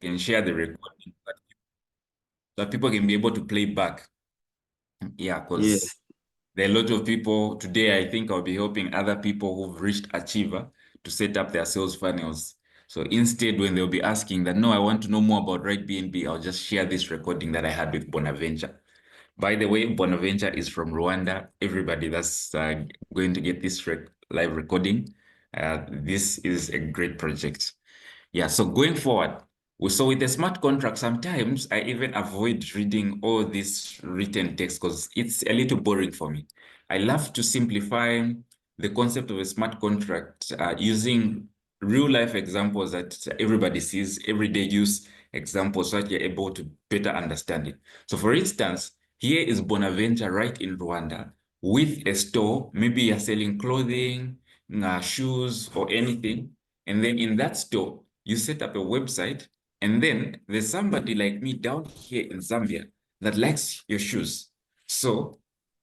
can share the recording so that people can be able to play back. Yeah, Yeah. because there are a lot of people today. I think I'll be helping other people who've reached Achiever to set up their sales funnels. So instead, when they'll be asking that, no, I want to know more about RIDEBNB, I'll just share this recording that I had with Bonaventure. By the way, Bonaventure is from Rwanda. Everybody that's going to get this live recording, this is a great project. Yeah, so going forward, so with the smart contract, sometimes I even avoid reading all this written text because it's a little boring for me. I love to simplify the concept of a smart contract using real life examples that everybody sees, everyday use examples so that you're able to better understand it. So for instance, here is Bonaventure right in Rwanda with a store. Maybe you're selling clothing, shoes, or anything. And then in that store, you set up a website, and then there's somebody like me down here in Zambia that likes your shoes. So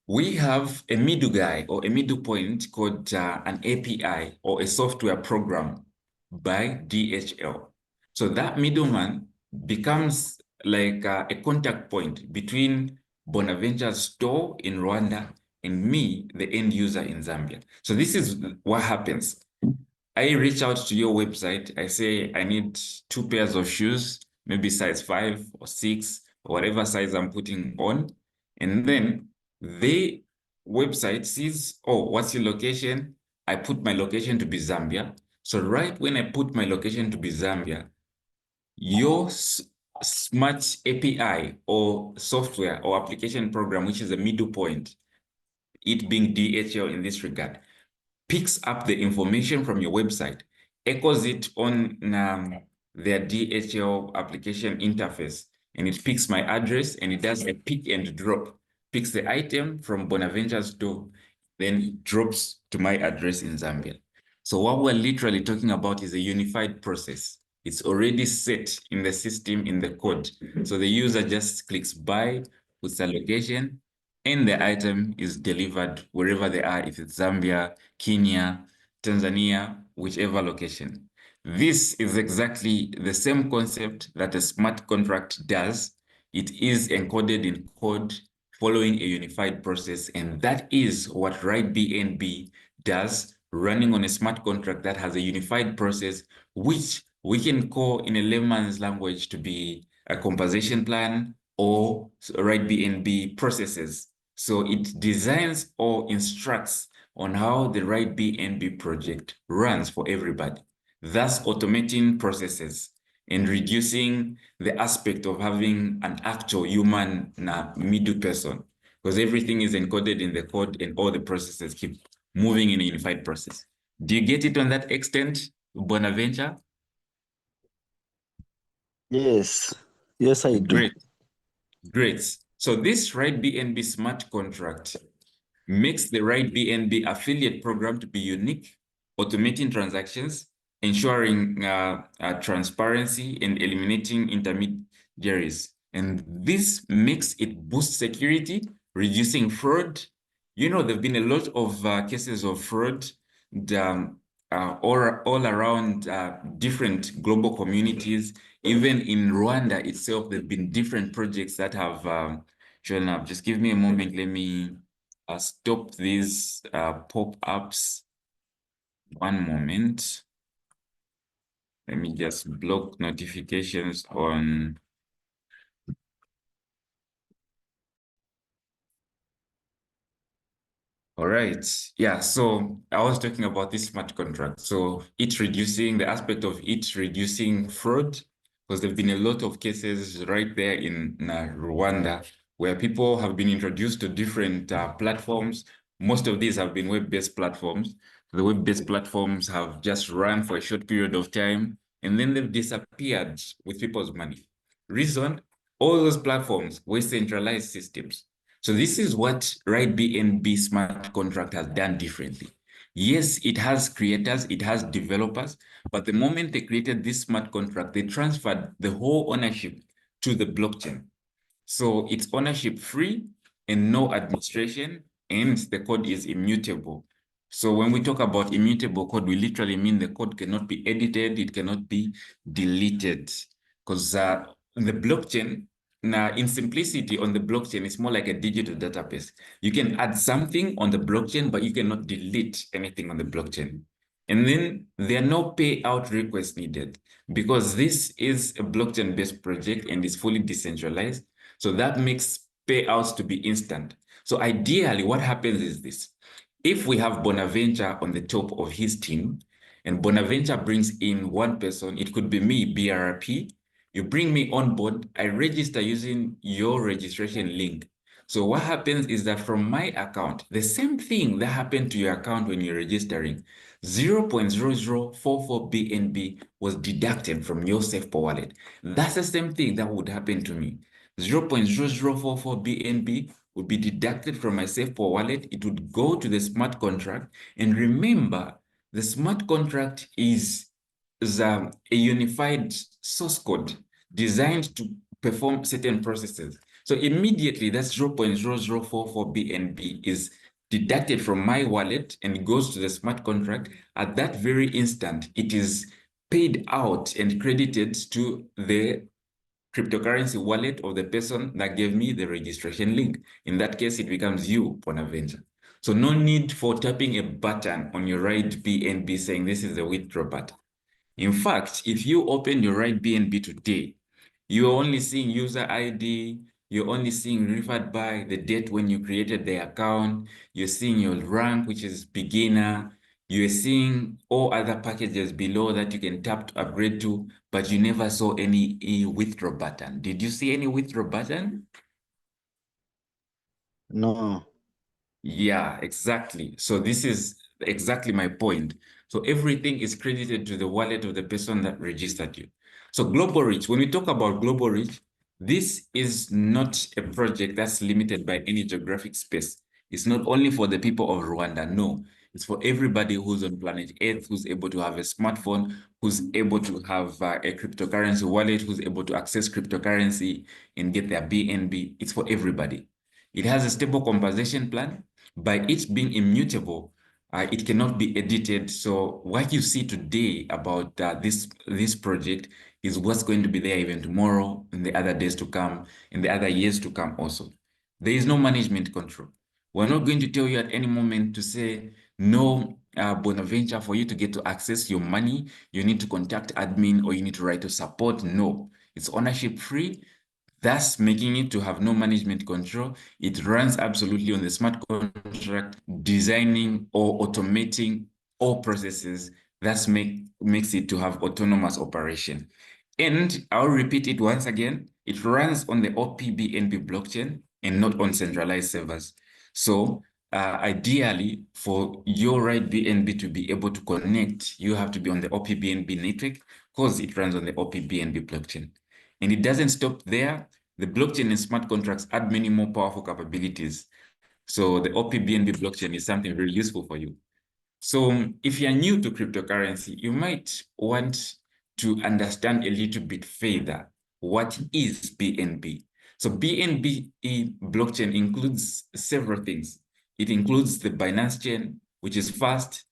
we have a middle guy or a middle point called an API or a software program by DHL. So that middleman becomes like a contact point between Bonaventure's store in Rwanda and me, the end user in Zambia. So this is what happens. I reach out to your website. I say, I need 2 pairs of shoes, maybe size 5 or 6, or whatever size I'm putting on. And then the website sees, oh, what's your location? I put my location to be Zambia. So right when I put my location to be Zambia, your smart API or software or application program, which is a middle point, it being DHL in this regard, picks up the information from your website, echoes it on their DHL application interface, and it picks my address and it does a pick and drop, picks the item from Bonaventure's store, then drops to my address in Zambia. So what we're literally talking about is a unified process. It's already set in the system, in the code. So the user just clicks buy, puts a location, and the item is delivered wherever they are, if it's Zambia, Kenya, Tanzania, whichever location. This is exactly the same concept that a smart contract does. It is encoded in code following a unified process, and that is what RIDEBNB does, running on a smart contract that has a unified process, which we can call in a layman's language to be a compensation plan or RIDEBNB processes. So it designs or instructs on how the RIDEBNB project runs for everybody, thus automating processes and reducing the aspect of having an actual human middle person, because everything is encoded in the code and all the processes keep moving in a unified process. Do you get it on that extent, Bonaventure? Yes. Yes, I do. Great, great. So this RIDEBNB smart contract makes the RIDEBNB affiliate program to be unique, automating transactions, ensuring transparency, and eliminating intermediaries. And this makes it boost security, reducing fraud. You know, there have been a lot of cases of fraud all around different global communities. Even in Rwanda itself, there have been different projects that have shown up. Just give me a moment. Let me stop these pop-ups. One moment. Let me just block notifications on. All right. Yeah. So I was talking about this smart contract. So it's reducing the aspect of it reducing fraud, because there've been a lot of cases right there in Rwanda where people have been introduced to different platforms. Most of these have been web-based platforms. The web-based platforms have just run for a short period of time, and then they've disappeared with people's money. Reason, all those platforms were centralized systems. So this is what RIDEBNB smart contract has done differently. Yes, it has creators, it has developers, but the moment they created this smart contract, they transferred the whole ownership to the blockchain. So it's ownership free and no administration, and the code is immutable. So when we talk about immutable code, we literally mean the code cannot be edited, it cannot be deleted. because the blockchain, now in simplicity on the blockchain, it's more like a digital database. You can add something on the blockchain, but you cannot delete anything on the blockchain. And then there are no payout requests needed because this is a blockchain-based project and is fully decentralized. So that makes payouts to be instant. So ideally, what happens is this. If we have Bonaventure on the top of his team, and Bonaventure brings in one person, it could be me, BRP. You bring me on board, I register using your registration link. So what happens is that from my account, the same thing that happened to your account when you're registering, 0.0044 BNB was deducted from your SafePo wallet. That's the same thing that would happen to me. 0.0044 BNB would be deducted from my SafePo wallet. It would go to the smart contract. And remember, the smart contract is a unified source code designed to perform certain processes. So immediately that's 0.0044 BNB is deducted from my wallet and goes to the smart contract. At that very instant, it is paid out and credited to the cryptocurrency wallet of the person that gave me the registration link. In that case, it becomes you, Bonaventure. So no need for tapping a button on your RIDEBNB saying this is the withdraw button. In fact, if you open your RIDEBNB today, you're only seeing user ID, you're only seeing referred by the date when you created the account, you're seeing your rank, which is beginner, you're seeing all other packages below that you can tap to upgrade to, but you never saw any withdraw button. Did you see any withdraw button? No. Yeah, exactly. So this is exactly my point. So everything is credited to the wallet of the person that registered you. So Global Reach, when we talk about Global Reach, this is not a project that's limited by any geographic space. It's not only for the people of Rwanda, no. It's for everybody who's on planet Earth, who's able to have a smartphone, who's able to have a cryptocurrency wallet, who's able to access cryptocurrency and get their BNB. It's for everybody. It has a stable compensation plan. By it being immutable, it cannot be edited. So what you see today about this project is what's going to be there even tomorrow, in the other days to come, in the other years to come also. There is no management control. We're not going to tell you at any moment to say, no, Bonaventure, for you to get to access your money, you need to contact admin or you need to write to support. No, it's ownership free, thus making it to have no management control. It runs absolutely on the smart contract, designing or automating all processes. Thus makes it to have autonomous operation. And I'll repeat it once again, it runs on the OPBNB blockchain and not on centralized servers. So ideally, for your RIDEBNB to be able to connect, you have to be on the OPBNB network because it runs on the OPBNB blockchain. And it doesn't stop there. The blockchain and smart contracts add many more powerful capabilities. So the OPBNB blockchain is something very useful for you. So if you're new to cryptocurrency, you might want to understand a little bit further what is BNB. So BNB blockchain includes several things. It includes the Binance chain, which is fast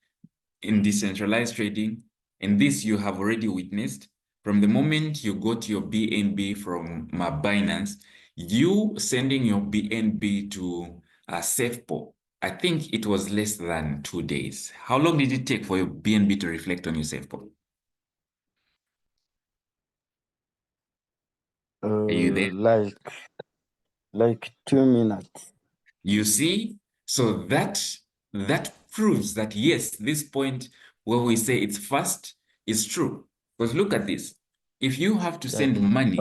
in decentralized trading. And this you have already witnessed. From the moment you got your BNB from Binance, you sending your BNB to SafePo, I think it was less than 2 days. How long did it take for your BNB to reflect on your SafePo? Are you there? Like 2 minutes. You see? So that proves that yes, this point where we say it's fast is true. Because look at this. If you have to send money,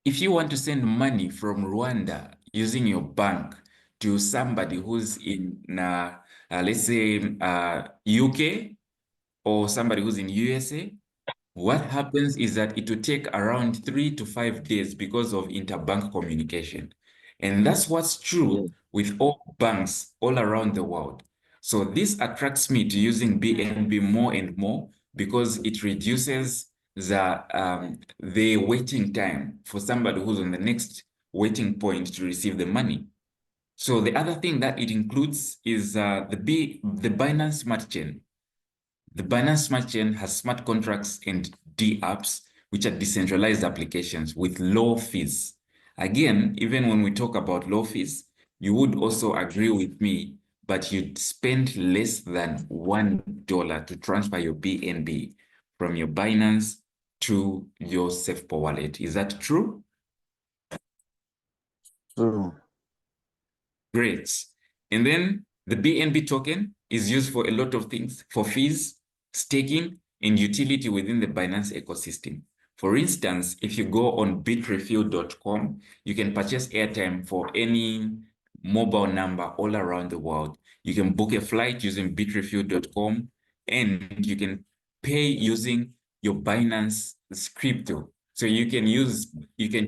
if you want to send money from Rwanda using your bank to somebody who's in, let's say, UK or somebody who's in USA, what happens is that it will take around 3 to 5 days because of interbank communication. And that's what's true with all banks all around the world. So this attracts me to using BNB more and more because it reduces the waiting time for somebody who's on the next waiting point to receive the money. So the other thing that it includes is the Binance Smart Chain. The Binance Smart Chain has smart contracts and D apps, which are decentralized applications with low fees. Again, even when we talk about low fees, you would also agree with me, but you'd spend less than $1 to transfer your BNB from your Binance to your SafePo wallet. Is that true? True. Great. And then the BNB token is used for a lot of things, for fees, staking, and utility within the Binance ecosystem. For instance, if you go on bitrefill.com, you can purchase airtime for any mobile number all around the world. You can book a flight using bitrefill.com, and you can pay using your Binance crypto. So you can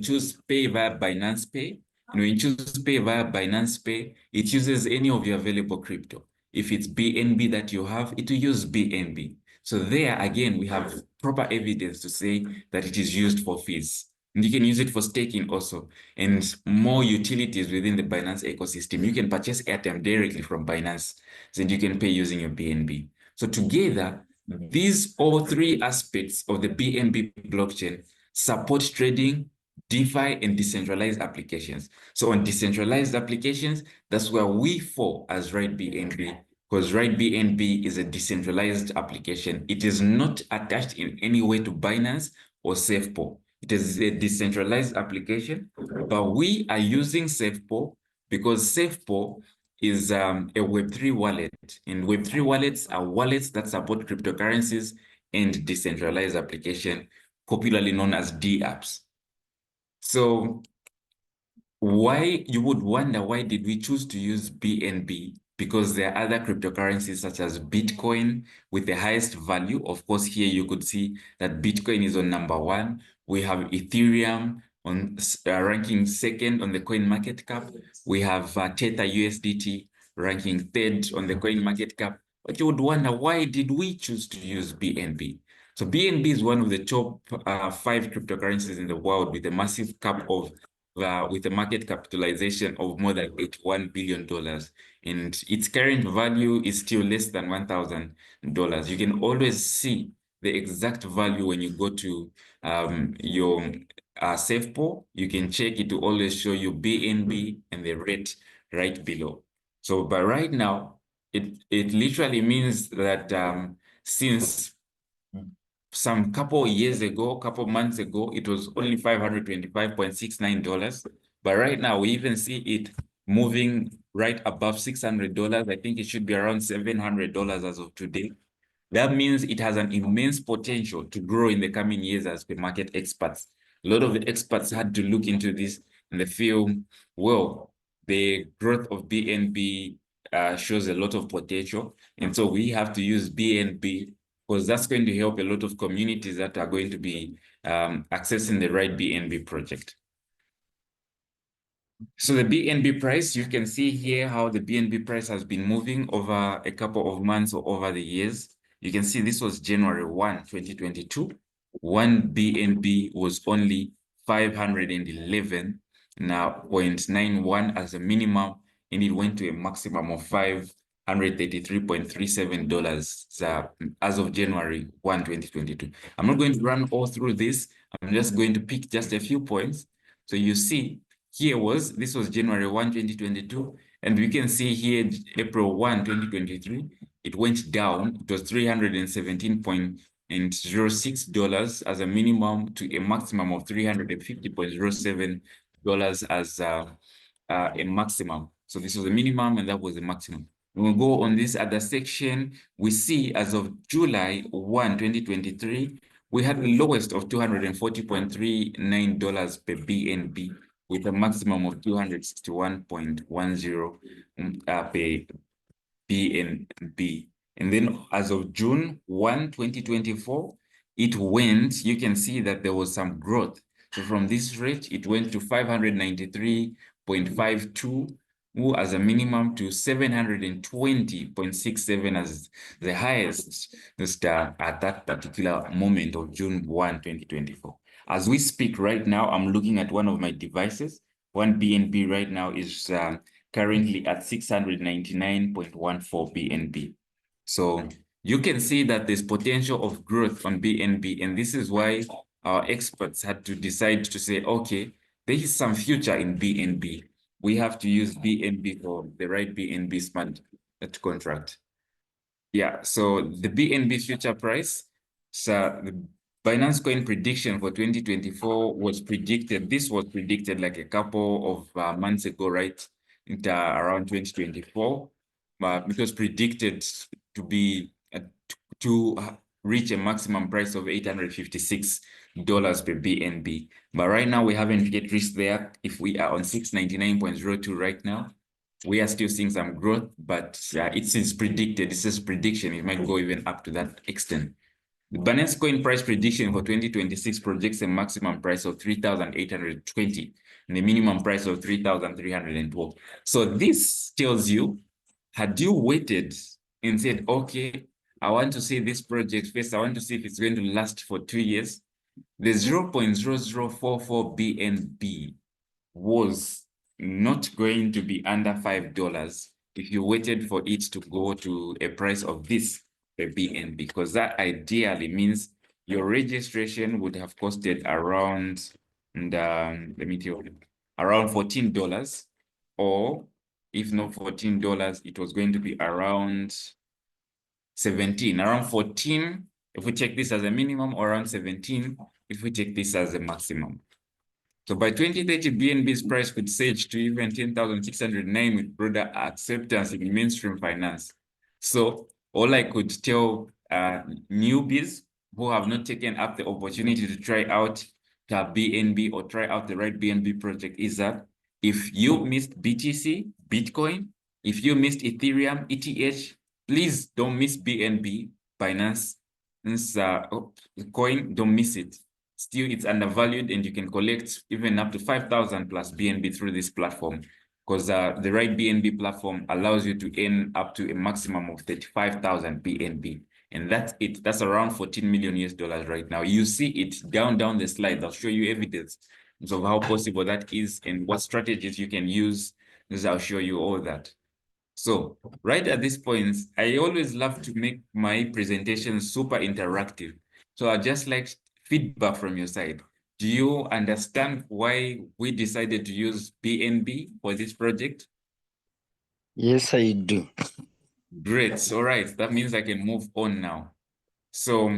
choose pay via Binance Pay. And when you choose pay via Binance Pay, it uses any of your available crypto. If it's BNB that you have, it will use BNB. So there, again, we have proper evidence to say that it is used for fees. And you can use it for staking also. And more utilities within the Binance ecosystem. You can purchase airtime directly from Binance, and you can pay using your BNB. So together, these all three aspects of the BNB blockchain support trading, DeFi, and decentralized applications. So on decentralized applications, that's where we fall as RIDEBNB, because RIDEBNB is a decentralized application. It is not attached in any way to Binance or SafePo. It is a decentralized application, but we are using SafePo because SafePo is a Web3 wallet, and Web3 wallets are wallets that support cryptocurrencies and decentralized application, popularly known as dApps. So why you would wonder, why did we choose to use BNB? Because there are other cryptocurrencies such as Bitcoin with the highest value. Of course, here you could see that Bitcoin is on number 1. We have Ethereum on ranking 2nd on the coin market cap. We have Tether USDT ranking 3rd on the coin market cap. But you would wonder, why did we choose to use BNB? So BNB is one of the top 5 cryptocurrencies in the world with a massive cap of with a market capitalization of more than $81 billion. And its current value is still less than $1,000. You can always see the exact value when you go to your SafePo. You can check it to always show you BNB and the rate right below. So, but right now, it literally means that since some couple years ago, couple months ago, it was only $525.69. But right now, we even see it moving right above $600. I think it should be around $700 as of today. That means it has an immense potential to grow in the coming years as per market experts. A lot of the experts had to look into this and they feel, well, the growth of BNB shows a lot of potential. And so we have to use BNB because that's going to help a lot of communities that are going to be accessing the RIDEBNB project. So the BNB price, you can see here how the BNB price has been moving over a couple of months or over the years. You can see this was January 1, 2022. One BNB was only 511.91 as a minimum, and it went to a maximum of $533.37 as of January 1, 2022. I'm not going to run all through this. I'm just going to pick just a few points. So you see, this was January 1, 2022, and we can see here April 1, 2023, it went down. It was $317.06 as a minimum to a maximum of $350.07 as a maximum. So this was a minimum and that was the maximum. When we go on this other section, we see as of July 1, 2023, we had the lowest of $240.39 per BNB with a maximum of 261.10 per BNB. And then as of June 1, 2024, it went, you can see that there was some growth. So from this rate, it went to 593.52 as a minimum to 720.67 as the highest at that particular moment of June 1, 2024. As we speak right now, I'm looking at one of my devices. One BNB right now is currently at 699.14 BNB. So you can see that there's potential of growth on BNB, and this is why our experts had to decide to say, okay, there is some future in BNB. We have to use BNB for the right BNB smart contract. Yeah, so the BNB future price, so the Binance Coin prediction for 2024 was predicted. This was predicted like a couple of months ago, right? Around 2024. It was predicted to be to reach a maximum price of $856 per BNB. But right now we haven't yet reached there. If we are on 699.02 right now, we are still seeing some growth, but it's predicted. This is prediction. It might go even up to that extent. The Binance Coin price prediction for 2026 projects a maximum price of 3,820 and a minimum price of 3,312. So this tells you, had you waited and said, okay, I want to see this project first, I want to see if it's going to last for 2 years, the 0.0044 BNB was not going to be under $5 if you waited for it to go to a price of this per BNB, because that ideally means your registration would have costed around, and let me tell you, around $14, or if not $14, it was going to be around 17, around 14 if we take this as a minimum, or around 17 if we take this as a maximum. So by 2030, BNB's price could surge to even 10,609 with broader acceptance in mainstream finance. So all I could tell newbies who have not taken up the opportunity to try out BNB or try out the right BNB project is that if you missed BTC, Bitcoin, if you missed Ethereum, ETH, please don't miss BNB, Binance, coin, don't miss it. Still, it's undervalued, and you can collect even up to 5,000 plus BNB through this platform, because the right BNB platform allows you to earn up to a maximum of 35,000 BNB. And that's it. That's around 14 million US dollars right now. You see it down the slide. I'll show you evidence of how possible that is and what strategies you can use. I'll show you all that. So right at this point, I always love to make my presentations super interactive. So I just like feedback from your side. Do you understand why we decided to use BNB for this project? Yes, I do. Great. All right. That means I can move on now. So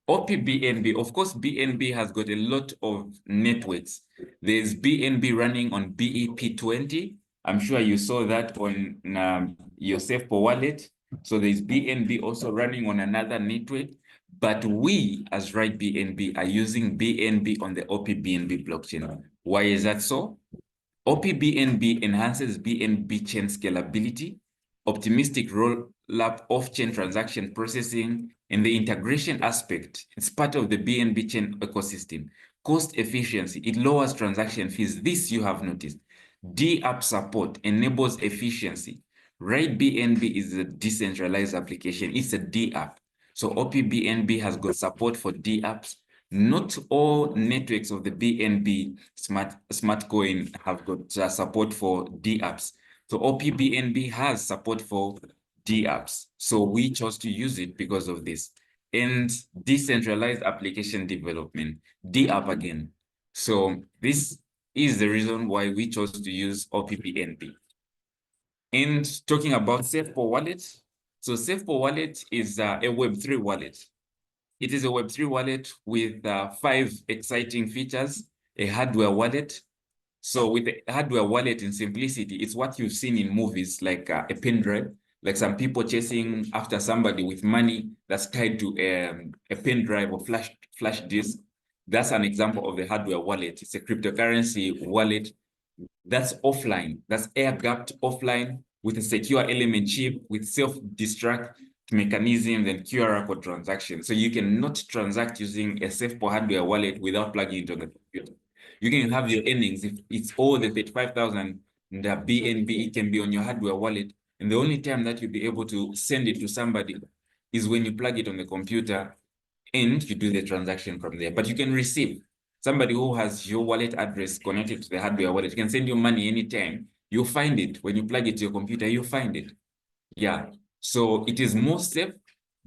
OPBNB, of course, BNB has got a lot of networks. There's BNB running on BEP20. I'm sure you saw that on your SafePo wallet. So there's BNB also running on another network. But we, as RIDEBNB, are using BNB on the OPBNB blockchain. Why is that so? OPBNB enhances BNB chain scalability, optimistic roll-up off-chain transaction processing, and the integration aspect. It's part of the BNB chain ecosystem. Cost efficiency, it lowers transaction fees. This you have noticed. DApp support enables efficiency. RIDEBNB is a decentralized application. It's a DApp. So OPBNB has got support for DApps. Not all networks of the BNB smart coin have got support for DApps. So OPBNB has support for DApps. So we chose to use it because of this. And decentralized application development, DApp again. So this is the reason why we chose to use OPBNB. And talking about SafePo wallet. So SafePo wallet is a Web3 wallet. It is a Web3 wallet with 5 exciting features, a hardware wallet. So with the hardware wallet in simplicity, it's what you've seen in movies, like a pen drive, like some people chasing after somebody with money that's tied to a pen drive or flash disk. That's an example of the hardware wallet. It's a cryptocurrency wallet that's offline, that's air-gapped offline with a secure element chip with self-destruct mechanism and QR code transaction. So you cannot transact using a SafePo hardware wallet without plugging it on the computer. You can have your earnings. If it's all the 35,000 the BNB, it can be on your hardware wallet. And the only time that you'll be able to send it to somebody is when you plug it on the computer and you do the transaction from there. But you can receive. Somebody who has your wallet address connected to the hardware wallet can send you money anytime. You'll find it. When you plug it to your computer, you'll find it. Yeah. So it is more safe,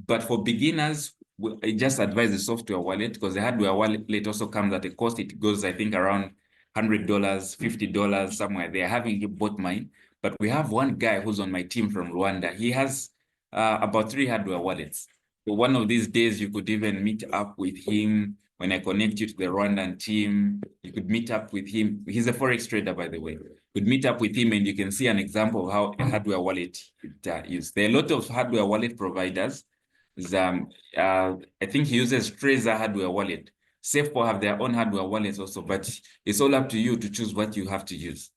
but for beginners, I just advise the software wallet because the hardware wallet also comes at a cost. It goes, I think, around $100, $50, somewhere there. I haven't bought mine, but we have one guy who's on my team from Rwanda. He has about 3 hardware wallets. So one of these days, you could even meet up with him. When I connect you to the Rwandan team, you could meet up with him. He's a Forex trader, by the way. You could meet up with him and you can see an example of how a hardware wallet is. There are a lot of hardware wallet providers. I think he uses Trezor hardware wallet. SafePo have their own hardware wallets also, but it's all up to you to choose what you have to use.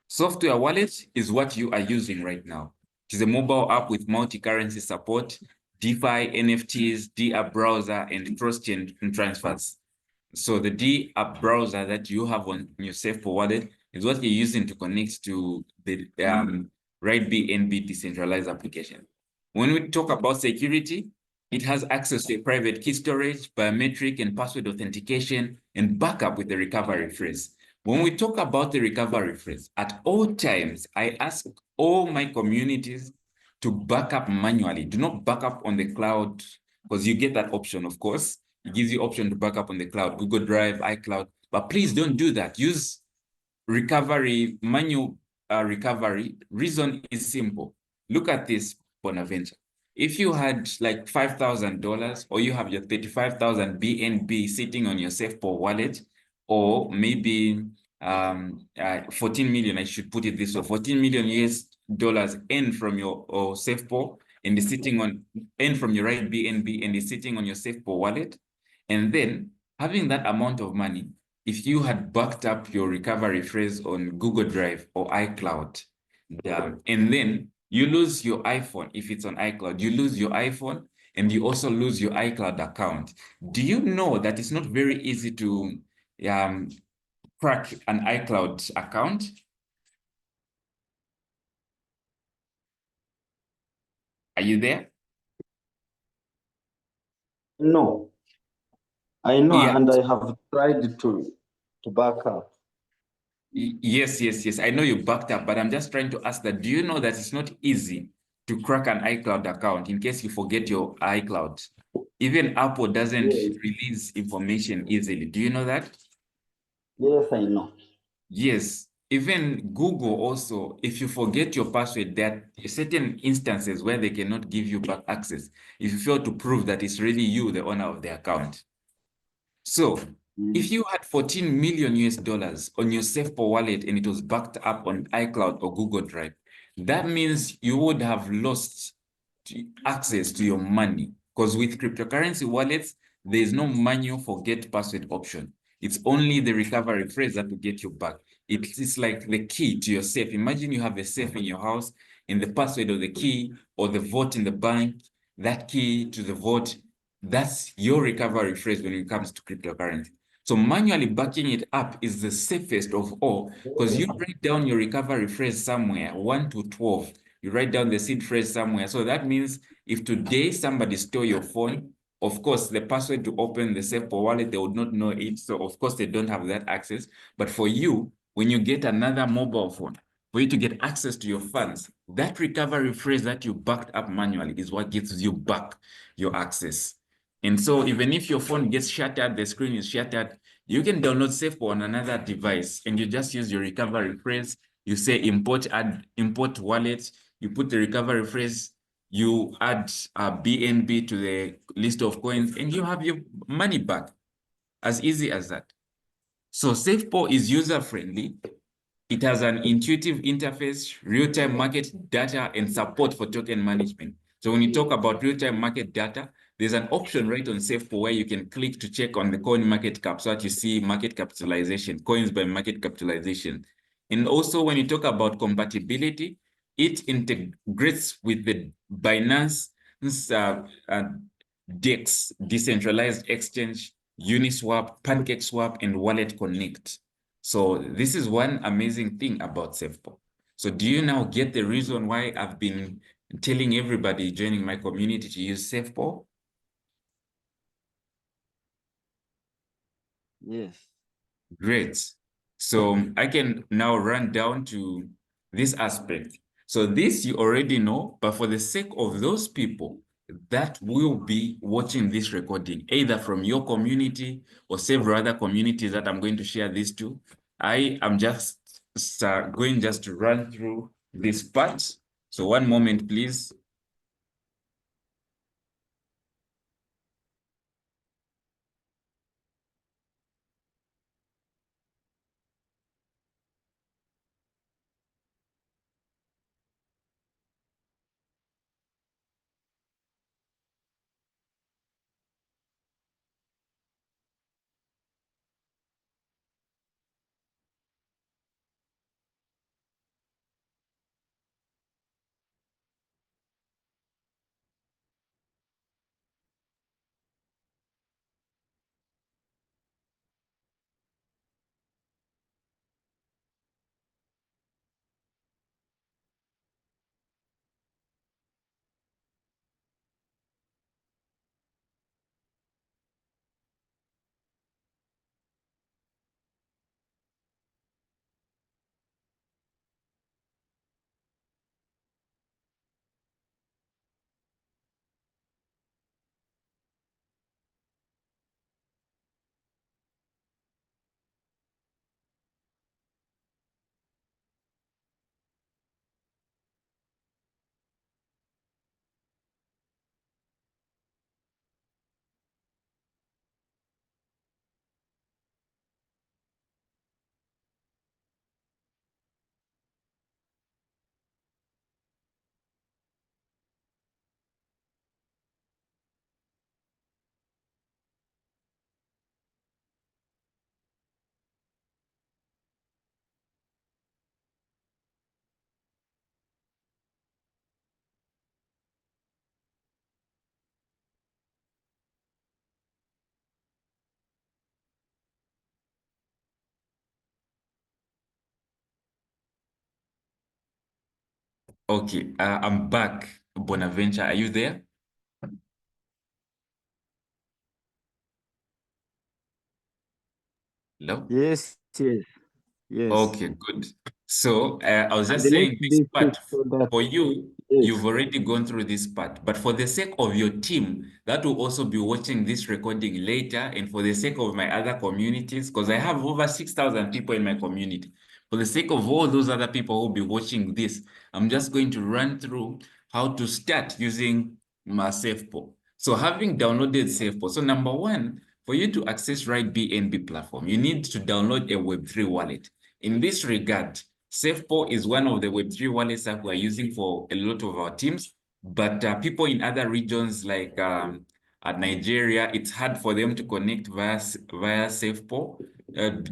Software wallet is what you are using right now. It is a mobile app with multi-currency support, DeFi, NFTs, D-app browser, and cross-chain transfers. So the D-app browser that you have on your SafePo wallet is what you're using to connect to the RIDEBNB decentralized application. When we talk about security, it has access to private key storage, biometric and password authentication, and backup with the recovery phrase. When we talk about the recovery phrase, at all times, I ask all my communities to back up manually. Do not back up on the cloud, because you get that option, of course. It gives you option to back up on the cloud, Google Drive, iCloud, but please don't do that. Use recovery, manual recovery. Reason is simple. Look at this, Bonaventure. If you had like $5,000 or you have your 35,000 BNB sitting on your SafePo wallet, or maybe 14 million, I should put it this way, 14 million US dollars in from your SafePo and is sitting on, in from your RIDEBNB and is sitting on your SafePo wallet, and then having that amount of money, if you had backed up your recovery phrase on Google Drive or iCloud, and then you lose your iPhone, if it's on iCloud, you lose your iPhone and you also lose your iCloud account. Do you know that it's not very easy to crack an iCloud account? Are you there? No, I know, Yeah. and I have tried to back up. Yes. I know you backed up, but I'm just trying to ask that, do you know that it's not easy to crack an iCloud account in case you forget your iCloud? Even Apple doesn't release information easily. Do you know that? Yes, I know. Yes. Even Google also, if you forget your password, there are certain instances where they cannot give you back access if you fail to prove that it's really you, the owner of the account. So if you had 14 million US dollars on your SafePo wallet and it was backed up on iCloud or Google Drive, that means you would have lost access to your money, because with cryptocurrency wallets, there is no manual forget password option. It's only the recovery phrase that will get you back. It's like the key to your safe. Imagine you have a safe in your house and the password of the key or the vote in the bank, that key to the vote, that's your recovery phrase when it comes to cryptocurrency. So manually backing it up is the safest of all, because you write down your recovery phrase somewhere, 1 to 12. You write down the seed phrase somewhere. So that means if today somebody stole your phone, of course, the password to open the SafePo wallet, they would not know it. So of course, they don't have that access. But for you, when you get another mobile phone, for you to get access to your funds, that recovery phrase that you backed up manually is what gives you back your access. And so even if your phone gets shattered, the screen is shattered, you can download SafePo on another device and you just use your recovery phrase. You say import, add import wallet, you put the recovery phrase, you add a BNB to the list of coins, and you have your money back. As easy as that. So SafePo is user-friendly. It has an intuitive interface, real-time market data, and support for token management. So when you talk about real-time market data, there's an option right on SafePo where you can click to check on the coin market cap so that you see market capitalization, coins by market capitalization. And also when you talk about compatibility, it integrates with the Binance DEX, decentralized exchange, Uniswap, PancakeSwap, and Wallet Connect. So this is one amazing thing about SafePo. So do you now get the reason why I've been telling everybody joining my community to use SafePo? Yes. Great. So I can now run down to this aspect. So this you already know, but for the sake of those people that will be watching this recording, either from your community or several other communities that I'm going to share this to. I am just going just to run through this part. So one moment, please. Okay, I'm back. Bonaventure, are you there? Hello? Yes, yes, yes. Okay, good. So I was And just let's saying this do quick part so that, for you, yes. you've already gone through this part, but for the sake of your team that will also be watching this recording later, and for the sake of my other communities, because I have over 6,000 people in my community, for the sake of all those other people who will be watching this, I'm just going to run through how to start using my SafePo. So having downloaded SafePo, so number one, for you to access RIDEBNB platform, you need to download a Web3 wallet. In this regard, SafePo is one of the Web3 wallets that we're using for a lot of our teams, but people in other regions like Nigeria, it's hard for them to connect via SafePo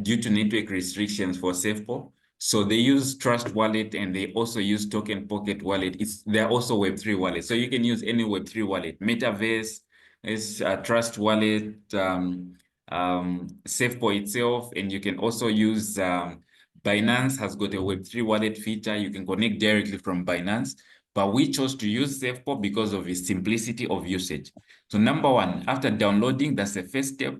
due to network restrictions for SafePo. So they use Trust Wallet and they also use Token Pocket Wallet. They're also Web3 wallets. So you can use any Web3 wallet. Metaverse is Trust Wallet, SafePo itself, and you can also use Binance has got a Web3 wallet feature. You can connect directly from Binance, but we chose to use SafePo because of its simplicity of usage. So number one, after downloading, that's the first step.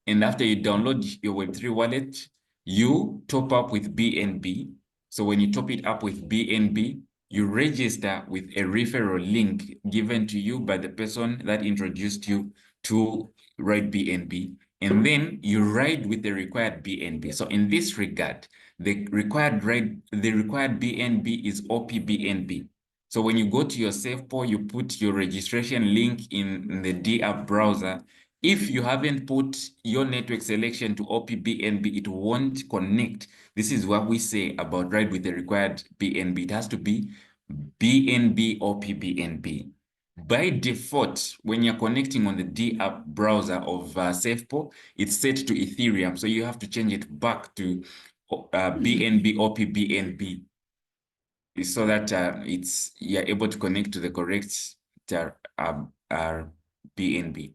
And after you download your Web3 wallet, you top up with BNB. So when you top it up with BNB, you register with a referral link given to you by the person that introduced you to RIDEBNB. And then you ride with the required BNB. So in this regard, the required BNB is OPBNB. So when you go to your SafePo, you put your registration link in the D app browser. If you haven't put your network selection to OPBNB, it won't connect. This is what we say about ride with the required BNB. It has to be BNB OPBNB. By default, when you're connecting on the D app browser of SafePo, it's set to Ethereum. So you have to change it back to BNB OPBNB so that you're able to connect to the correct BNB.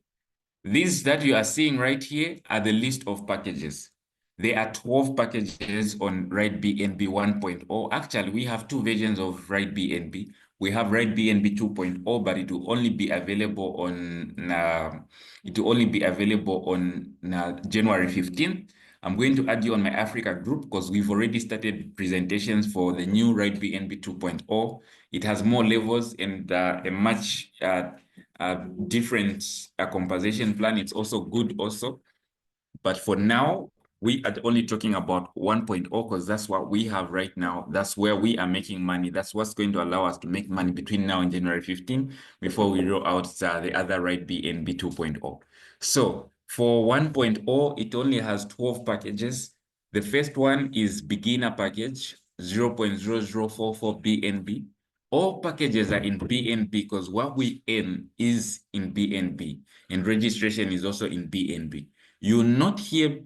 These that you are seeing right here are the list of packages. There are 12 packages on RIDEBNB 1.0. Actually, we have two versions of RIDEBNB. We have RIDEBNB 2.0, but it will only be available on January 15th. I'm going to add you on my Africa group because we've already started presentations for the new RIDEBNB 2.0. It has more levels and a much different compensation plan, it's also good also. But for now, we are only talking about 1.0 because that's what we have right now. That's where we are making money. That's what's going to allow us to make money between now and January 15 before we roll out the other RIDEBNB 2.0. So for 1.0, it only has 12 packages. The first one is beginner package, 0.0044 BNB. All packages are in BNB because what we earn is in BNB and registration is also in BNB. You will not hear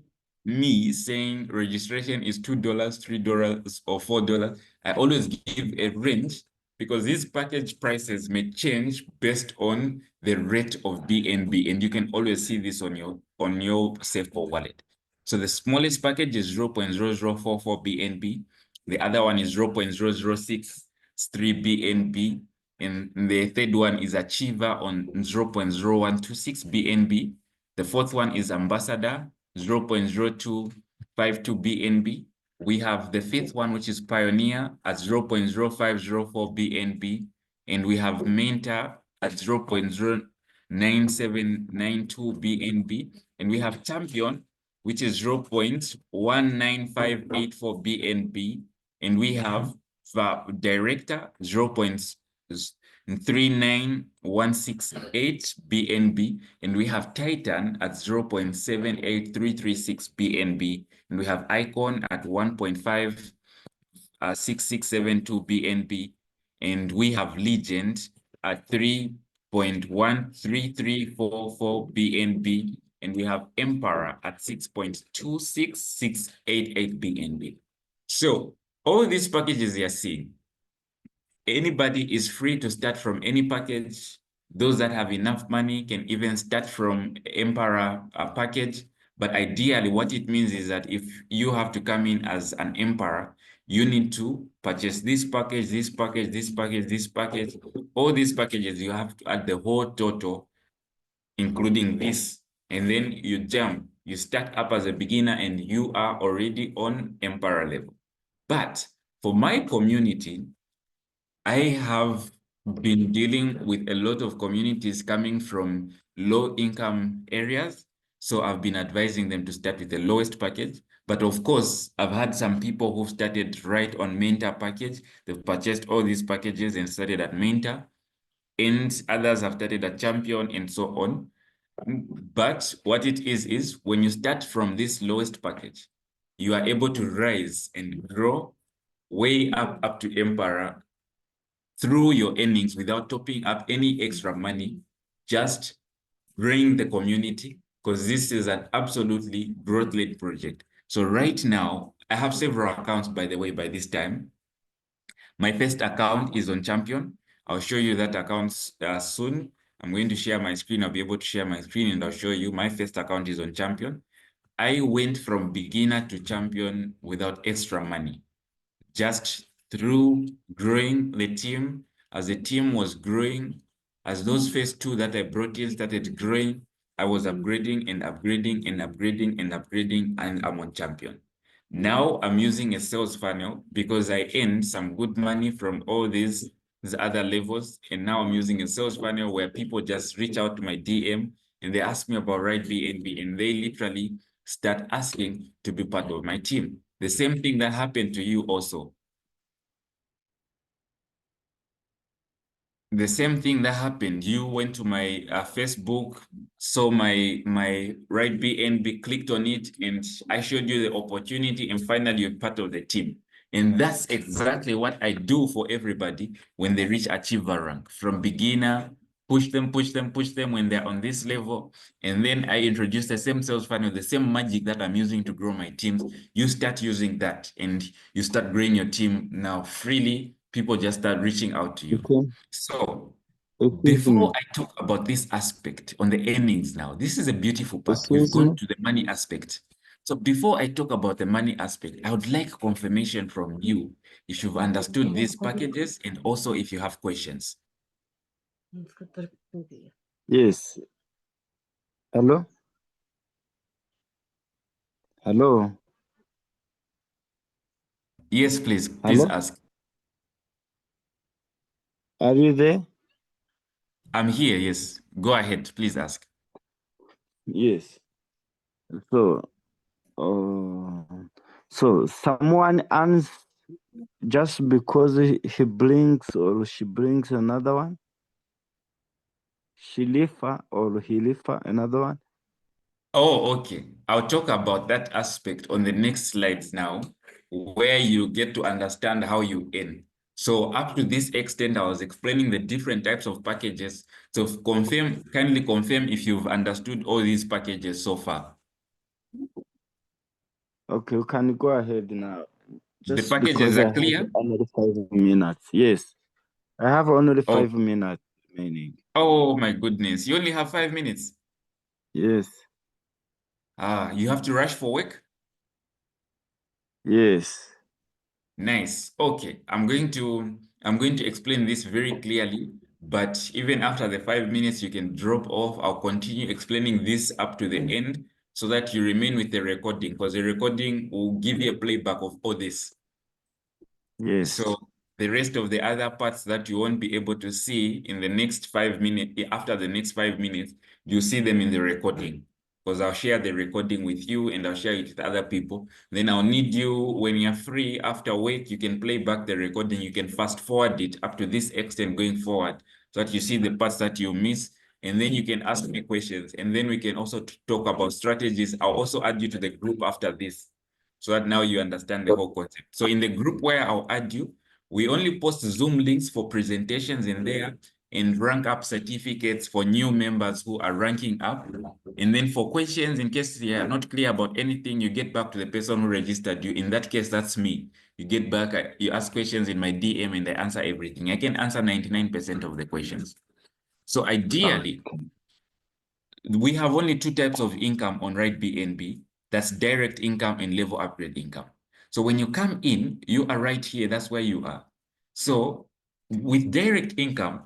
me saying registration is $2, $3, or $4. I always give a range because these package prices may change based on the rate of BNB, and you can always see this on your Safecore wallet. So the smallest package is 0.0044 BNB. The other one is 0.0063 BNB. And the third one is Achiever on 0.0126 BNB. The fourth one is Ambassador, 0.0252 BNB. We have the fifth one, which is Pioneer at 0.0504 BNB. And we have Mentor at 0.09792 BNB. And we have Champion, which is 0.19584 BNB. And we have Director, 0.39168 BNB, and we have Titan at 0.78336 BNB, and we have Icon at 1.56672 BNB, and we have Legend at 3.13344 BNB, and we have Emperor at 6.26688 BNB. So all these packages you're seeing, anybody is free to start from any package. Those that have enough money can even start from Emperor package. But ideally, what it means is that if you have to come in as an Emperor, you need to purchase this package, this package, this package, this package. All these packages, you have to add the whole total, including this. And then you jump, you start up as a beginner and you are already on Emperor level. But for my community, I have been dealing with a lot of communities coming from low-income areas. So I've been advising them to start with the lowest package. But of course, I've had some people who started right on Mentor package. They've purchased all these packages and started at Mentor. And others have started at Champion and so on. But what it is when you start from this lowest package, you are able to rise and grow way up to Emperor through your earnings without topping up any extra money, just growing the community, because this is an absolutely growth-led project. So right now, I have several accounts, by the way, by this time. My first account is on Champion. I'll show you that account soon. I'm going to share my screen. I'll be able to share my screen and I'll show you my first account is on Champion. I went from beginner to Champion without extra money, just through growing the team. As the team was growing, as those first two that I brought in started growing, I was upgrading and upgrading and upgrading and upgrading, and I'm on Champion. Now I'm using a sales funnel because I earned some good money from all these other levels. And now I'm using a sales funnel where people just reach out to my DM and they ask me about RIDEBNB and they literally start asking to be part of my team. The same thing that happened to you also. The same thing that happened. You went to my Facebook, saw my RIDEBNB, clicked on it, and I showed you the opportunity, and finally you're part of the team. And that's exactly what I do for everybody when they reach achiever rank. From beginner, push them when they're on this level. And then I introduce the same sales funnel, the same magic that I'm using to grow my teams. You start using that and you start growing your team now freely. People just start reaching out to you. Okay. So Excuse before me. I talk about this aspect on the earnings now, this is a beautiful part. We've Excuse me. gone to the money aspect. So before I talk about the money aspect, I would like confirmation from you if you've understood these packages and also if you have questions. Yes. Hello? Hello? Yes, please Hello? ask. Are you there? I'm here, yes. Go ahead, please ask. Yes. So, uh, so someone earns just because he brings or she brings another one. She leave her or he leave her another one. Oh, okay. I'll talk about that aspect on the next slides now, where you get to understand how you earn. So up to this extent, I was explaining the different types of packages. So kindly confirm if you've understood all these packages so far. Okay, we can go ahead now. The Just packages because I are have clear? only 5 minutes. Yes, I have only Oh, 5 minutes remaining. oh my goodness. You only have 5 minutes. Yes, You have to rush for work? yes, Nice. Okay. I'm going to explain this very clearly, but even after the 5 minutes, you can drop off. I'll continue explaining this up to the end so that you remain with the recording, because the recording will give you a playback of all this. yes, So the rest of the other parts that you won't be able to see in the next 5 minutes, after the next 5 minutes, you see them in the recording. Because I'll share the recording with you and I'll share it with other people. Then I'll need you, when you're free after work, you can play back the recording. You can fast forward it up to this extent going forward so that you see the parts that you miss. And then you can ask me questions. And then we can also talk about strategies. I'll also add you to the group after this, so that now you understand the whole concept. So in the group where I'll add you, we only post Zoom links for presentations in there and rank up certificates for new members who are ranking up. And then for questions, in case you are not clear about anything, you get back to the person who registered you. In that case, that's me. You get back, you ask questions in my DM and I answer everything. I can answer 99% of the questions. So ideally, okay, we have only two types of income on RIDEBNB. That's direct income and level upgrade income. So when you come in, you are right here. That's where you are. So with direct income,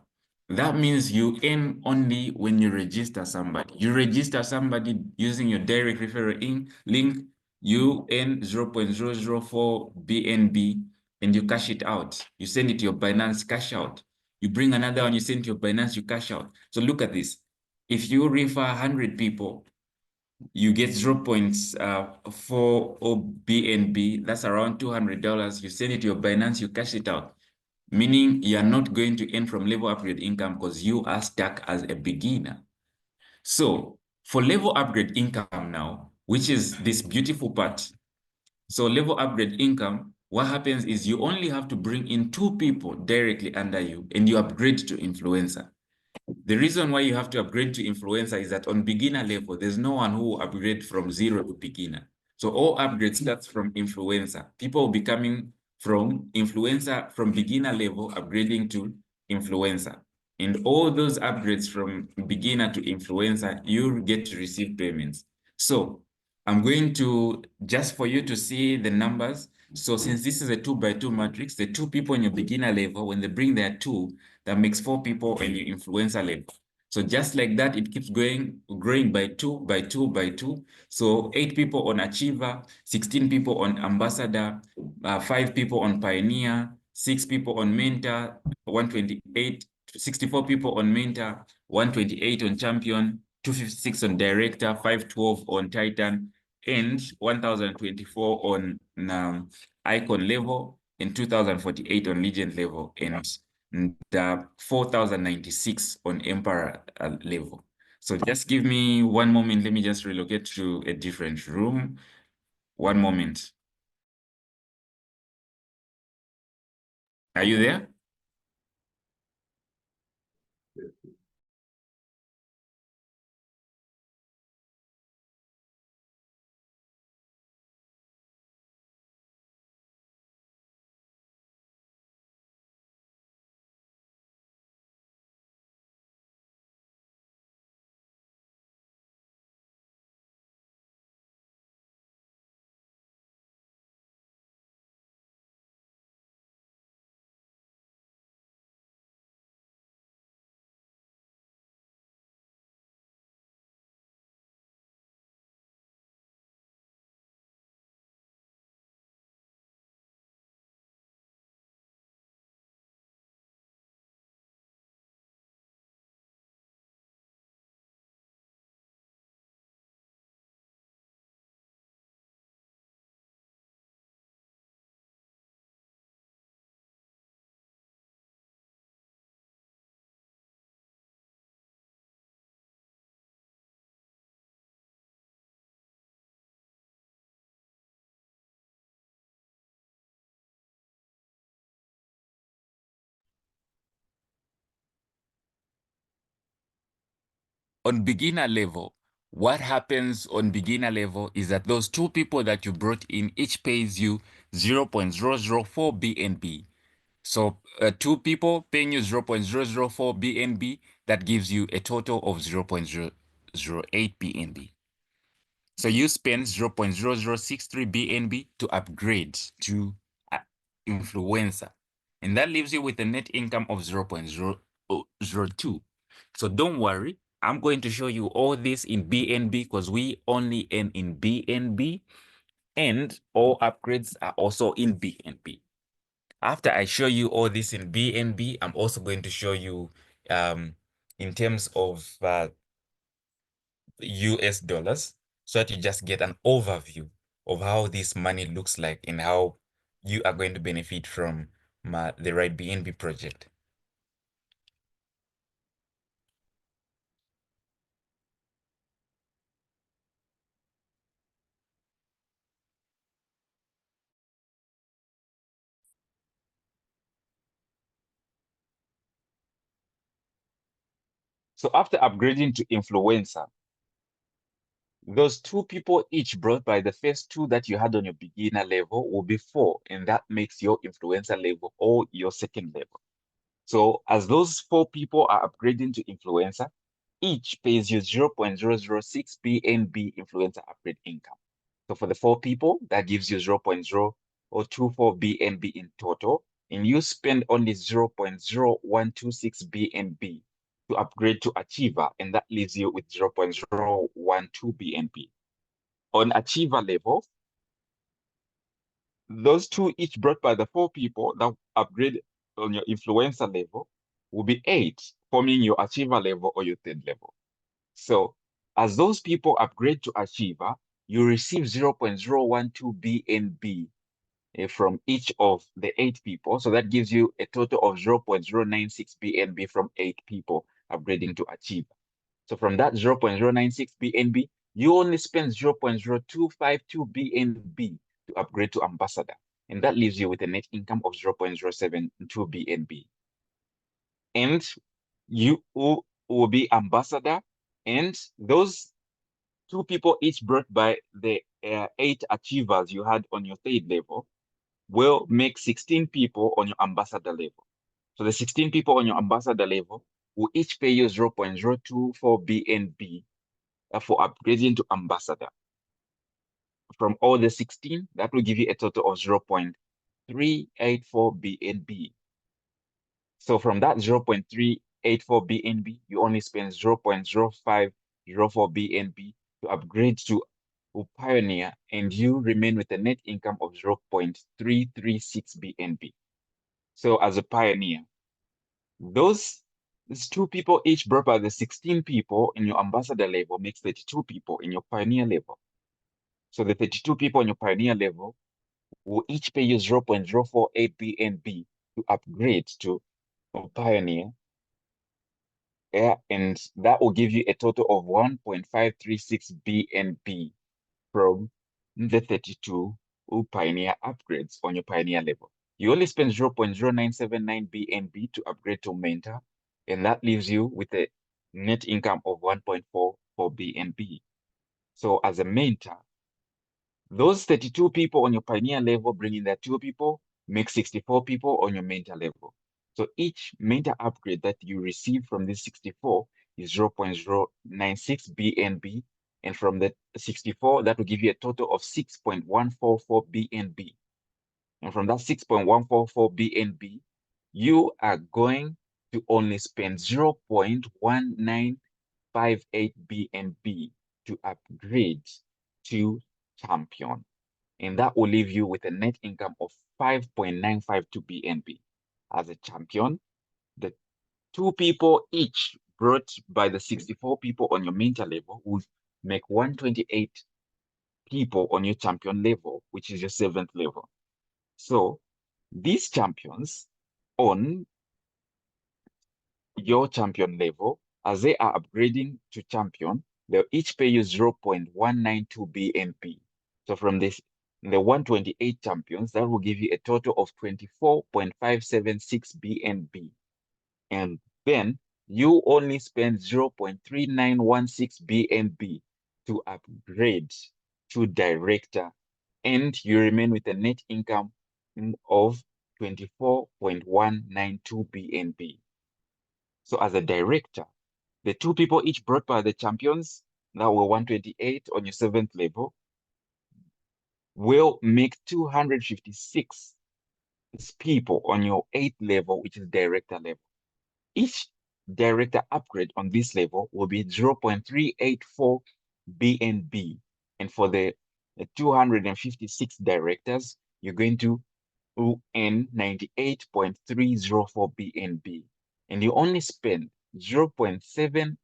that means you earn only when you register somebody. You register somebody using your direct referral link, you earn 0.004 BNB and you cash it out. You send it to your Binance, cash out. You bring another one, you send to your Binance, you cash out. So look at this. If you refer 100 people, you get 0.4 BNB. That's around $200. You send it to your Binance, you cash it out. Meaning you are not going to earn from level upgrade income because you are stuck as a beginner. So for level upgrade income now, which is this beautiful part. So level upgrade income, what happens is you only have to bring in 2 people directly under you and you upgrade to influencer. The reason why you have to upgrade to influencer is that on beginner level, there's no one who will upgrade from 0 to beginner. So all upgrades starts from influencer. People will be coming from influencer from beginner level, upgrading to influencer. And all those upgrades from beginner to influencer, you get to receive payments. So I'm going to, just for you to see the numbers. So since this is a 2x2 matrix, the 2 people in your beginner level, when they bring their 2, that makes 4 people in your influencer level. So just like that, it keeps growing by 2, by 2, by 2. So 8 people on Achiever, 16 people on Ambassador, 5 people on Pioneer, 6 people on Mentor, 128, 64 people on Mentor, 128 on Champion, 256 on Director, 512 on Titan, and 1024 on Icon level, and 2048 on Legend level, and 4096 on Emperor level. So just give me one moment. Let me just relocate to a different room. One moment. Are you there? on beginner level, what happens on beginner level is that those two people that you brought in each pays you 0.004 BNB. So two people paying you 0.004 BNB, that gives you a total of 0.008 BNB. So you spend 0.0063 BNB to upgrade to influencer. And that leaves you with a net income of 0.002. So don't worry, I'm going to show you all this in BNB because we only earn in BNB and all upgrades are also in BNB. After I show you all this in BNB, I'm also going to show you in terms of US dollars so that you just get an overview of how this money looks like and how you are going to benefit from the RIDEBNB project. So after upgrading to influencer, those two people each brought by the first two that you had on your beginner level will be 4, and that makes your influencer level or your second level. So as those 4 people are upgrading to influencer, each pays you 0.006 BNB influencer upgrade income. So for the 4 people, that gives you 0.024 BNB in total, and you spend only 0.0126 BNB to upgrade to Achiever, and that leaves you with 0.012 BNB. On Achiever level, those two each brought by the 4 people that upgrade on your influencer level will be 8, forming your Achiever level or your third level. So as those people upgrade to Achiever, you receive 0.012 BNB from each of the 8 people. So that gives you a total of 0.096 BNB from 8 people upgrading to Achiever. So from that 0.096 BNB, you only spend 0.0252 BNB to upgrade to Ambassador. And that leaves you with a net income of 0.072 BNB. And you will be Ambassador, and those 2 people each brought by the 8 achievers you had on your third level will make 16 people on your ambassador level. So the 16 people on your ambassador level will each pay you 0.024 BNB for upgrading to ambassador. From all the 16, that will give you a total of 0.384 BNB. So from that 0.384 BNB, you only spend 0.0504 BNB to upgrade to Pioneer, and you remain with a net income of 0.336 BNB. So as a Pioneer, these 2 people each brought by the 16 people in your ambassador level makes 32 people in your Pioneer level. So the 32 people in your Pioneer level will each pay you 0.048 BNB to upgrade to Pioneer. Yeah, and that will give you a total of 1.536 BNB from the 32 Pioneer upgrades on your Pioneer level. You only spend 0.0979 BNB to upgrade to Mentor, and that leaves you with a net income of 1.44 BNB. So as a Mentor, those 32 people on your Pioneer level, bringing that 2 people, make 64 people on your Mentor level. So each Mentor upgrade that you receive from this 64 is 0.096 BNB. And from the 64, that will give you a total of 6.144 BNB. And from that 6.144 BNB, you are going to only spend 0.1958 BNB to upgrade to champion. And that will leave you with a net income of 5.952 BNB. As a champion, the 2 people each brought by the 64 people on your mentor level will make 128 people on your champion level, which is your 7th level. So these champions on your champion level, as they are upgrading to champion, they'll each pay you 0.192 BNB. So from the 128 champions, that will give you a total of 24.576 BNB. And then you only spend 0.3916 BNB to upgrade to director, and you remain with a net income of 24.192 BNB. So as a director, the two people each brought by the champions that were 128 on your 7th level will make 256 people on your 8th level, which is director level. Each director upgrade on this level will be 0.384 BNB. And for the 256 directors, you're going to earn 98.304 BNB. And you only spend 0.7833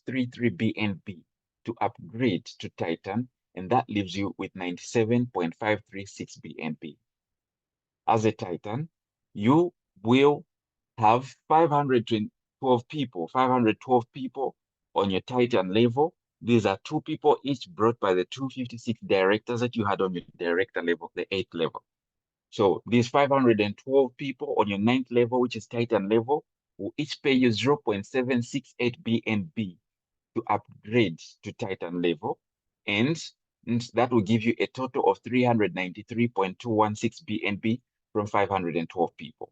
BNB to upgrade to Titan, and that leaves you with 97.536 BNB. As a Titan, you will have 512 people on your Titan level. These are two people each brought by the 256 directors that you had on your director level, the 8th level. So these 512 people on your 9th level, which is Titan level, will each pay you 0.768 BNB to upgrade to Titan level. And that will give you a total of 393.216 BNB from 512 people.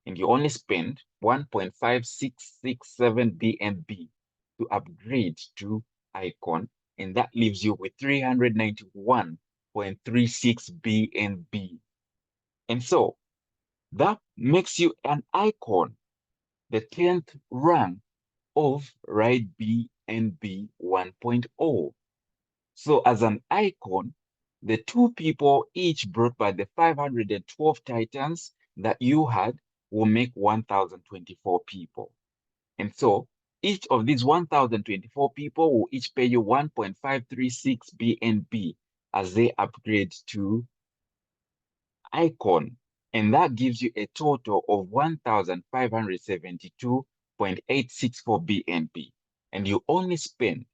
And you only spend 1.5667 BNB to upgrade to Icon, and that leaves you with 391.36 BNB. And so that makes you an Icon, the 10th rank of RIDEBNB 1.0. So as an Icon, the two people each brought by the 512 Titans that you had will make 1,024 people. And so each of these 1,024 people will each pay you 1.536 BNB as they upgrade to Icon. And that gives you a total of 1,572.864 BNB. And you only spend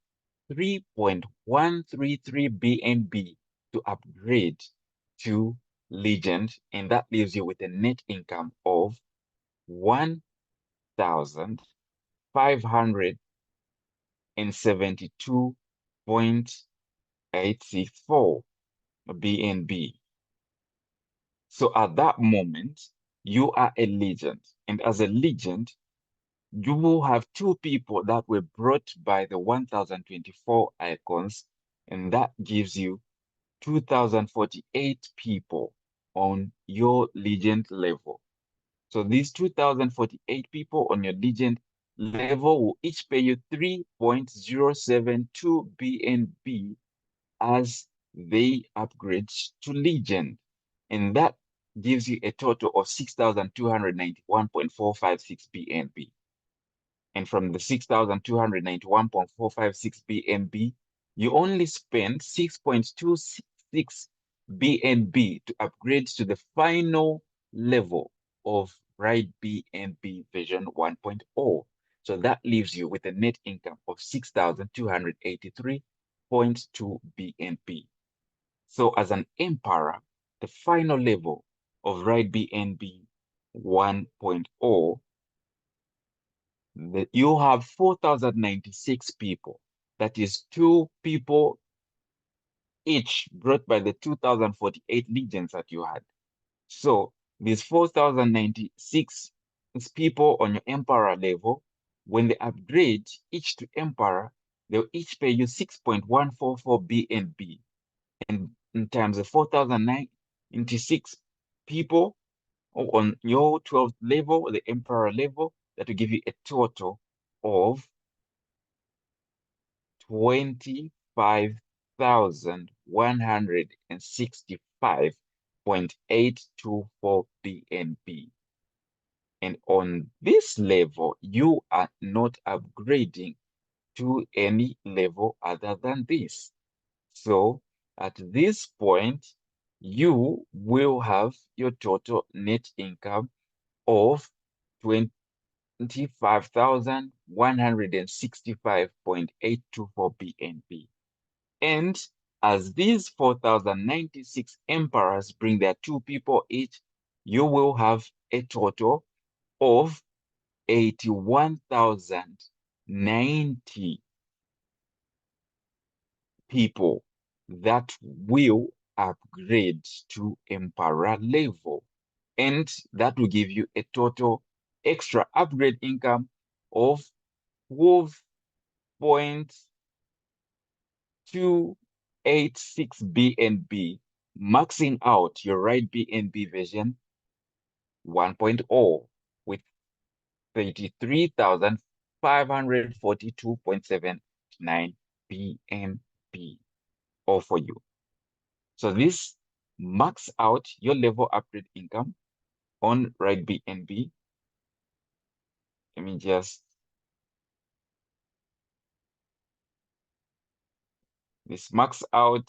3.133 BNB to upgrade to Legend, and that leaves you with a net income of 1,572.864 BNB. So at that moment, you are a legend. And as a legend, you will have two people that were brought by the 1,024 icons, and that gives you 2,048 people on your legend level. So these 2,048 people on your legend level will each pay you 3.072 BNB as they upgrade to legend. And that gives you a total of 6,291.456 BNB. And from the 6,291.456 BNB, you only spend 6.266 BNB to upgrade to the final level of RIDEBNB version 1.0. So that leaves you with a net income of 6,283.2 BNB. So as an emperor, the final level of RIDEBNB 1.0, you have 4,096 people. That is two people each brought by the 2,048 legions that you had. So these 4,096 people on your emperor level, when they upgrade each to emperor, they'll each pay you 6.144 BNB. And in times of 4,096 people on your 12th level, the emperor level, that will give you a total of 25,165.824 BNB. And on this level, you are not upgrading to any level other than this. So at this point, you will have your total net income of 25,165.824 BNB. And as these 4,096 emperors bring their two people each, you will have a total of 81,090 people that will upgrade to Emperor level. And that will give you a total extra upgrade income of 12.286 BNB, maxing out your RIDEBNB version 1.0 with 33,542.79 BNB, all for you. So this max out your level upgrade income on RIDEBNB. Let me just, this max out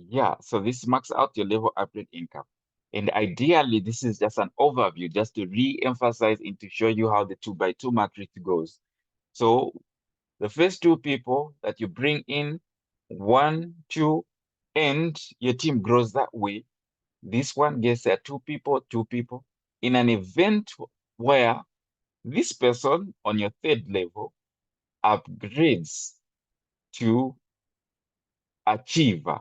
yeah, so this marks out your level upgrade income. And ideally, this is just an overview, just to re-emphasize and to show you how the 2x2 matrix goes. So the first two people that you bring in, 1, 2, and your team grows that way. This one gets 2 people, 2 people. In an event where this person on your third level upgrades to achiever.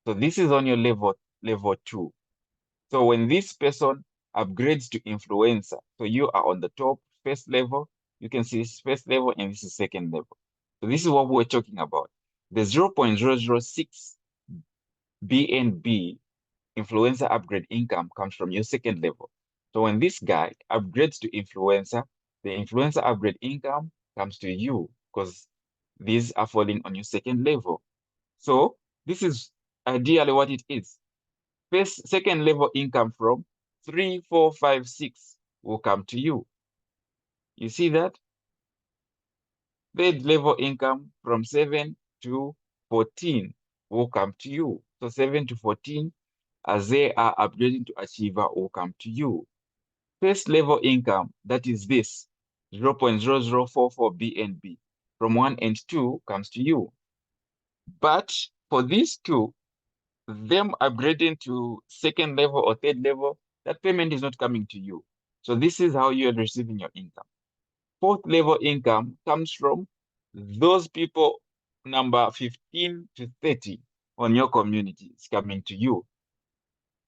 So this is on your level 2. So when this person upgrades to influencer, so you are on the top first level, you can see this first level and this is second level. So this is what we're talking about. The 0.006 BNB influencer upgrade income comes from your second level. So when this guy upgrades to influencer, the influencer upgrade income comes to you because these are falling on your second level. So this is ideally what it is. Second level income from 3, 4, 5, 6 will come to you. You see that? Third level income from 7 to 14 will come to you. So 7 to 14, as they are upgrading to achiever, will come to you. First level income, that is this, 0.0044 BNB from 1 and 2 comes to you. But for these two, them upgrading to second level or third level, that payment is not coming to you. So this is how you are receiving your income. Fourth level income comes from those people number 15 to 30 on your community is coming to you.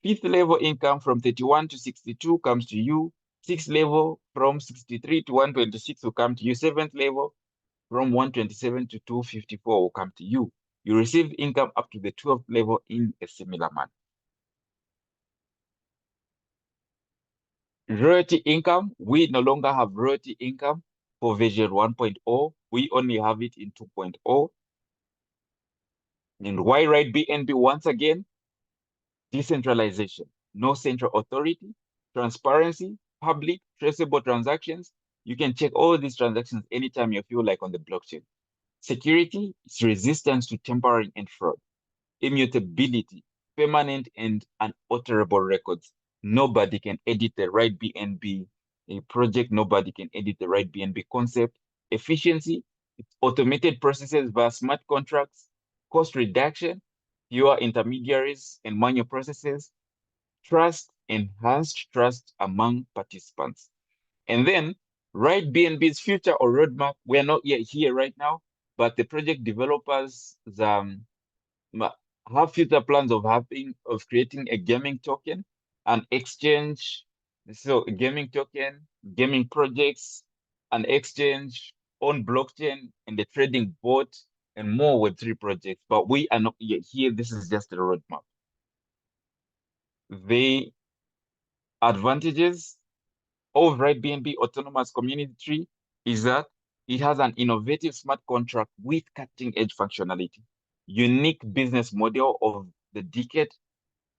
Fifth level income from 31 to 62 comes to you. Sixth level from 63 to 126 will come to you. Seventh level from 127 to 254 will come to you. You receive income up to the 12th level in a similar manner. Royalty income, we no longer have royalty income for version 1.0. We only have it in 2.0. And why RIDEBNB? Once again, decentralization, no central authority, transparency, public, traceable transactions. You can check all these transactions anytime you feel like on the blockchain. Security is resistance to tampering and fraud. Immutability, permanent and unalterable records. Nobody can edit the RIDEBNB project. Nobody can edit the RIDEBNB concept. Efficiency, automated processes via smart contracts. Cost reduction, fewer intermediaries and manual processes. Trust, enhanced trust among participants. And then RIDEBNB's future or roadmap, we are not yet here right now, but the project developers have future plans of creating a gaming token, an exchange. So a gaming token, gaming projects, an exchange on blockchain, and the trading bot, and more Web3 projects. But we are not yet here. This is just a roadmap. The advantages of RIDEBNB Autonomous Community Tree is that it has an innovative smart contract with cutting-edge functionality, unique business model of the decade,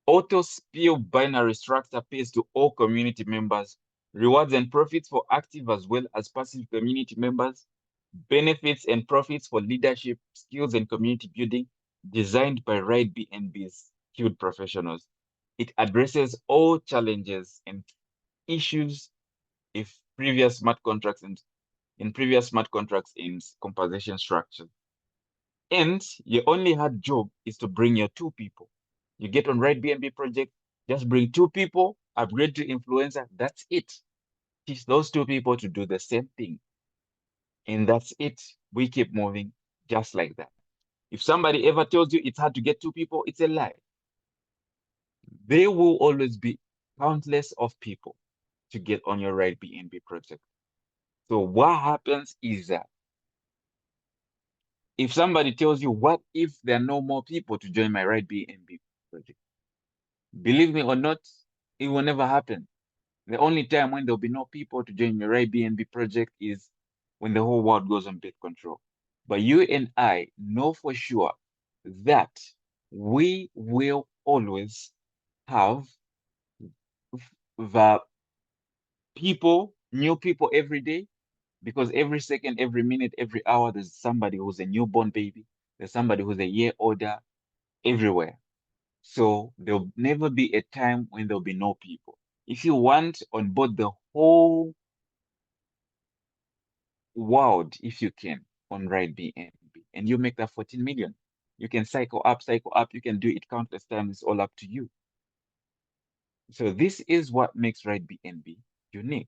auto-spill binary structure pays to all community members, rewards and profits for active as well as passive community members, benefits and profits for leadership, skills and community building, designed by RIDEBNB's skilled professionals. It addresses all challenges and issues if previous smart contracts and in previous smart contracts in compensation structure. And your only hard job is to bring your 2 people. You get on RIDEBNB project, just bring 2 people, upgrade to influencer. That's it. Teach those 2 people to do the same thing. And that's it. We keep moving just like that. If somebody ever tells you it's hard to get 2 people, it's a lie. There will always be countless of people to get on your RIDEBNB project. So what happens is that if somebody tells you, what if there are no more people to join my RIDEBNB project? Believe me or not, it will never happen. The only time when there'll be no people to join your RIDEBNB project is when the whole world goes on birth control. But you and I know for sure that we will always have the people, new people every day, because every second, every minute, every hour, there's somebody who's a newborn baby. There's somebody who's a year older everywhere. So there'll never be a time when there'll be no people. If you want on board the whole world, if you can, on RIDEBNB, and you make that 14 million, you can cycle up, you can do it countless times, it's all up to you. So this is what makes RIDEBNB unique.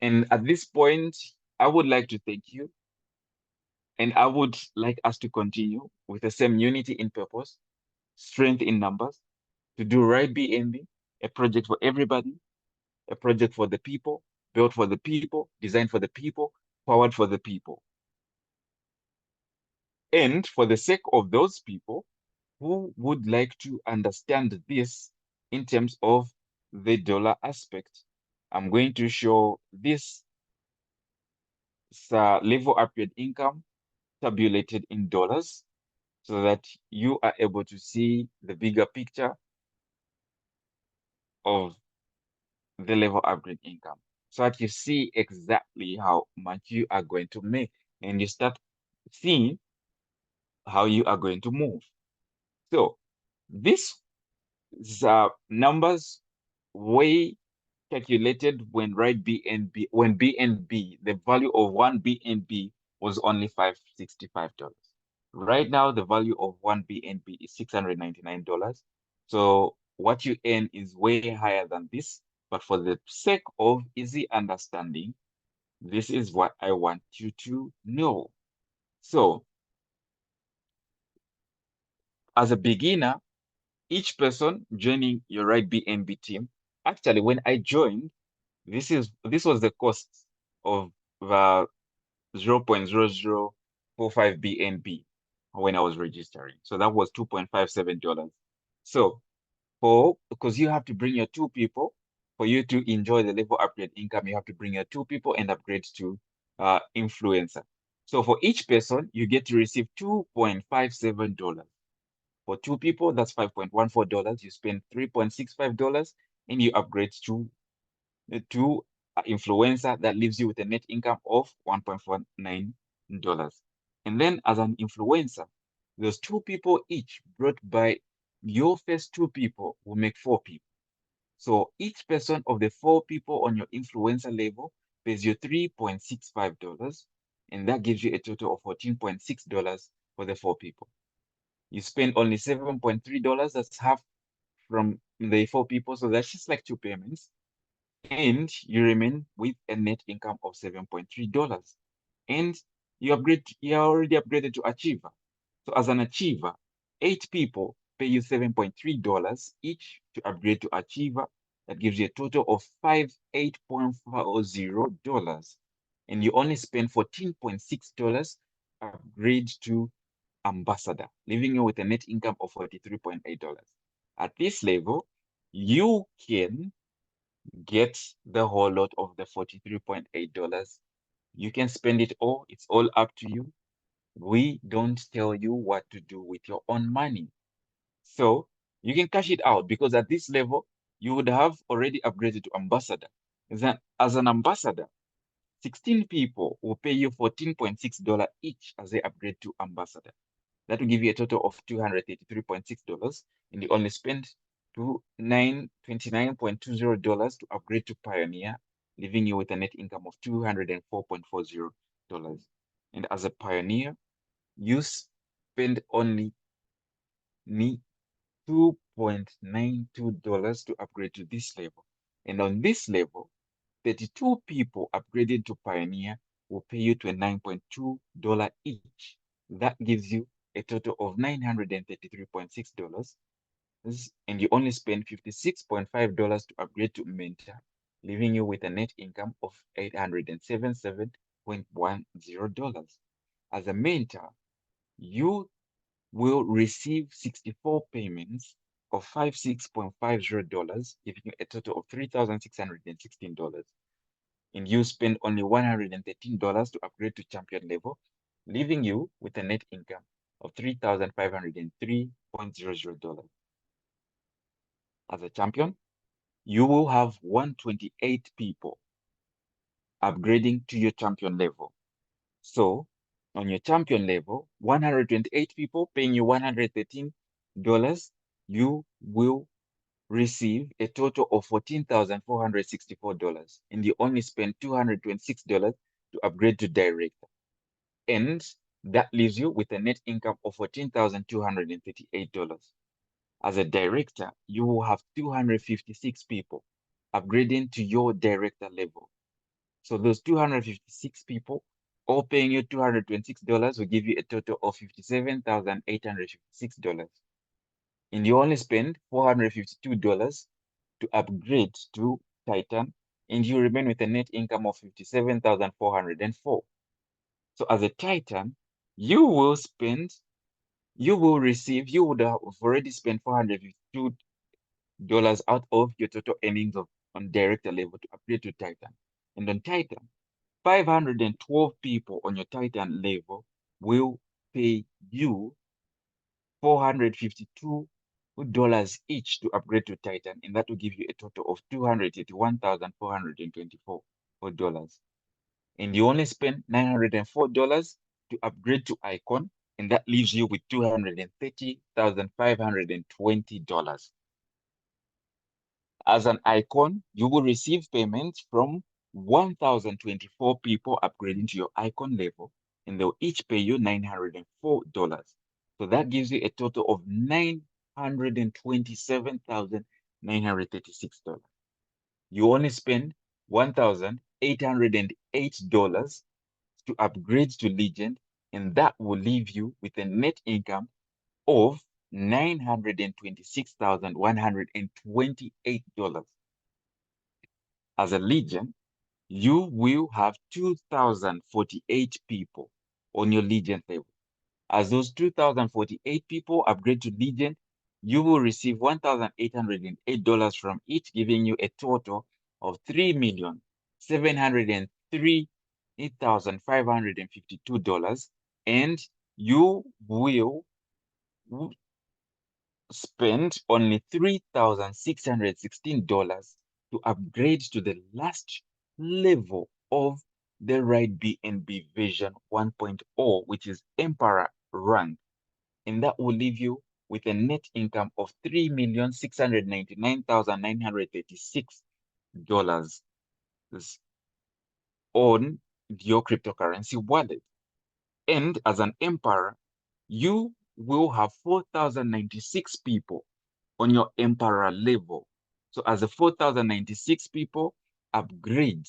And at this point, I would like to thank you. And I would like us to continue with the same unity in purpose, strength in numbers, to do RIDEBNB, a project for everybody, a project for the people, built for the people, designed for the people, powered for the people. And for the sake of those people who would like to understand this in terms of the dollar aspect, I'm going to show this level upgrade income tabulated in dollars so that you are able to see the bigger picture of the level upgrade income, so that you see exactly how much you are going to make and you start seeing how you are going to move. So these numbers were calculated when BNB, the value of one BNB was only $565. Right now, the value of one BNB is $699. So what you earn is way higher than this. But for the sake of easy understanding, this is what I want you to know. So as a beginner, each person joining your RIDEBNB team, actually, when I joined, this was the cost of the 0.0045 BNB when I was registering. So that was $2.57. So because you have to bring your 2 people for you to enjoy the level upgrade income, you have to bring your 2 people and upgrade to influencer. So for each person, you get to receive $2.57. For 2 people, that's $5.14. You spend $3.65 and you upgrade to influencer. That leaves you with a net income of $1.49. And then as an influencer, those 2 people each brought by your first 2 people will make 4 people. So each person of the 4 people on your influencer level pays you $3.65, and that gives you a total of $14.6 for the 4 people. You spend only $7.3, that's half from the 4 people, so that's just like 2 payments. And you remain with a net income of $7.3. And you are already upgraded to achiever. So as an achiever, 8 people pay you $7.3 each to upgrade to achiever. That gives you a total of $58.40. And you only spend $14.6 upgrade to ambassador, leaving you with a net income of $43.8. At this level, you can get the whole lot of the $43.8. You can spend it all. It's all up to you. We don't tell you what to do with your own money. So you can cash it out, because at this level, you would have already upgraded to ambassador. As an ambassador, 16 people will pay you $14.6 each as they upgrade to ambassador. That will give you a total of $233.6, and you only spend $29.20 to upgrade to Pioneer, leaving you with a net income of $204.40. And as a Pioneer, you spend only ni $2.92 to upgrade to this level. And on this level, 32 people upgraded to Pioneer will pay you $29.2 each. That gives you a total of $933.6. And you only spend $56.5 to upgrade to Mentor, leaving you with a net income of $877.10. As a Mentor, you will receive 64 payments of $56.50, giving you a total of $3,616. And you spend only $113 to upgrade to champion level, leaving you with a net income of $3,503.00. As a champion, you will have 128 people upgrading to your champion level. So on your champion level, 128 people paying you $113, you will receive a total of $14,464, and you only spend $226 to upgrade to director. And that leaves you with a net income of $14,238. As a director, you will have 256 people upgrading to your director level. So those 256 people all paying you $226 will give you a total of $57,856. And you only spend $452 to upgrade to Titan, and you remain with a net income of $57,404. So as a Titan, you will would have already spent $452 out of your total earnings on director level to upgrade to Titan. And on Titan, 512 people on your Titan level will pay you $452 each to upgrade to Titan, and that will give you a total of $281,424. And you only spend $904 to upgrade to Icon, and that leaves you with $230,520. As an Icon, you will receive payments from 1,024 people upgrading to your Icon level, and they'll each pay you $904. So that gives you a total of $927,936. You only spend $1,808 to upgrade to Legend, and that will leave you with a net income of $926,128. As a Legion, you will have 2,048 people on your Legion level. As those 2,048 people upgrade to Legion, you will receive $1,808 from each, giving you a total of $3,703,552, and you will spend only $3,616 to upgrade to the last level of the RIDEBNB version 1.0, which is Emperor rank, and that will leave you with a net income of $3,699,936 on your cryptocurrency wallet. And as an Emperor, you will have 4,096 people on your Emperor level. So as the 4,096 people upgrade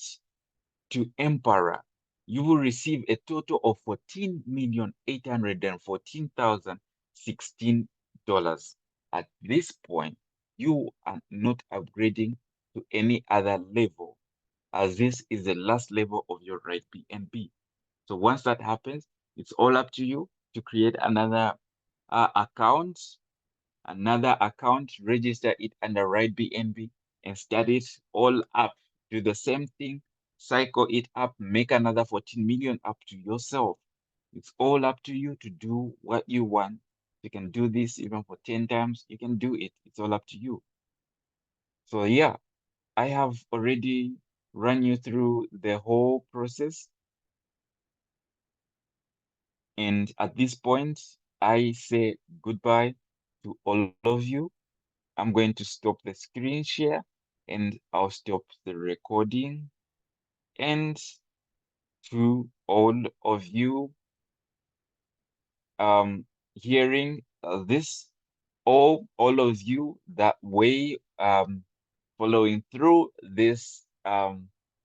to Emperor, you will receive a total of $14,814,016. At this point, you are not upgrading to any other level, as this is the last level of your RIDEBNB. So once that happens, it's all up to you to create another account, register it under RIDEBNB, and start it all up. Do the same thing, cycle it up, make another 14 million up to yourself. It's all up to you to do what you want. You can do this even for 10 times. You can do it. It's all up to you. So yeah, I have already run you through the whole process. And at this point, I say goodbye to all of you. I'm going to stop the screen share, and I'll stop the recording. And to all of you hearing this, all of you that way following through this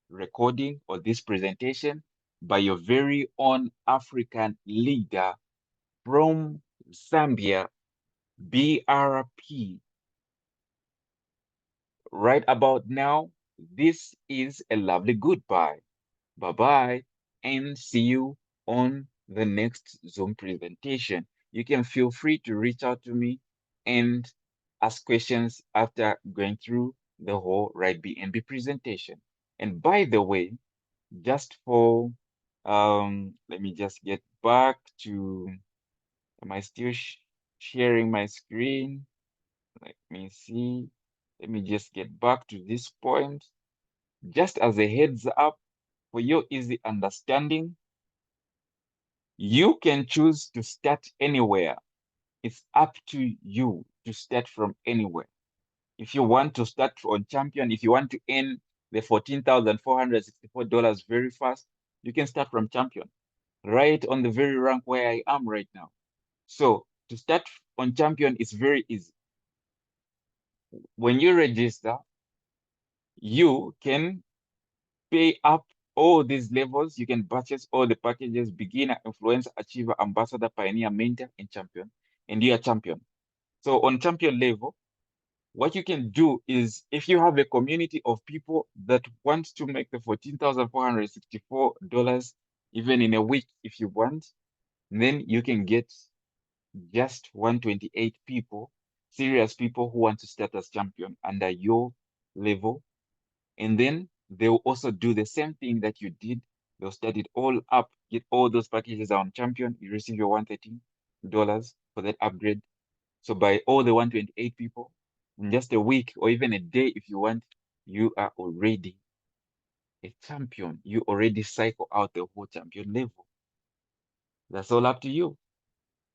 recording or this presentation by your very own African leader from Zambia, BRP. Right about now, this is a lovely goodbye. Bye-bye, and see you on the next Zoom presentation. You can feel free to reach out to me and ask questions after going through the whole RIDEBNB presentation. And by the way, just for, let me just get back to, am I still sharing my screen? Let me see. Let me just get back to this point. Just as a heads up, for your easy understanding, you can choose to start anywhere. It's up to you to start from anywhere. If you want to start on Champion, if you want to earn the $14,464 very fast, you can start from Champion, right on the very rank where I am right now. So to start on Champion is very easy. When you register, you can pay up all these levels. You can purchase all the packages: beginner, influencer, achiever, ambassador, pioneer, mentor, and champion. And you are champion. So on champion level, what you can do is, if you have a community of people that want to make the $14,464 even in a week, if you want, then you can get just 128 people, serious people who want to start as champion under your level. And then they'll also do the same thing that you did. They'll start it all up, get all those packages on Champion. You receive your $130 for that upgrade. So by all the 128 people, in just a week or even a day, if you want, you are already a champion. You already cycle out the whole champion level. That's all up to you.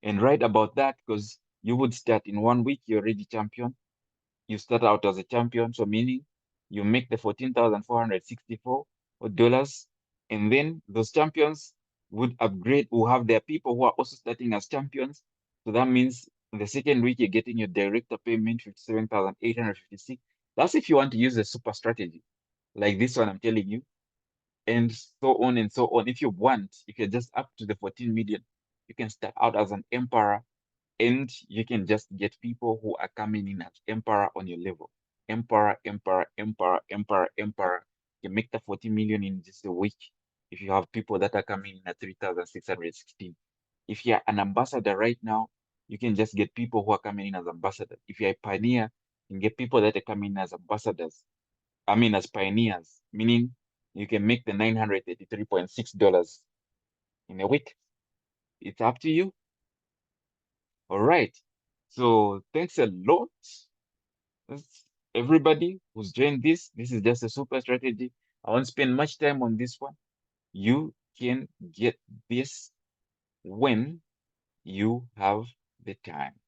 And right about that, because you would start in 1 week, you're already champion. You start out as a champion, so meaning you make the $14,464, and then those champions would upgrade, will have their people who are also starting as champions. So that means in the second week, you're getting your director payment, 57,856. That's if you want to use a super strategy like this one I'm telling you, and so on and so on. If you want, if you're just up to the 14 million, you can start out as an emperor, and you can just get people who are coming in as emperor on your level. Emperor, emperor, emperor, emperor, emperor. You make the 40 million in just a week if you have people that are coming in at 3,616. If you're an ambassador right now, you can just get people who are coming in as ambassadors. If you're a pioneer, you can get people that are coming in as ambassadors. I mean, as pioneers, meaning you can make the $933.6 in a week. It's up to you. All right. So thanks a lot. Everybody who's joined this. This is just a super strategy. I won't spend much time on this one. You can get this when you have the time.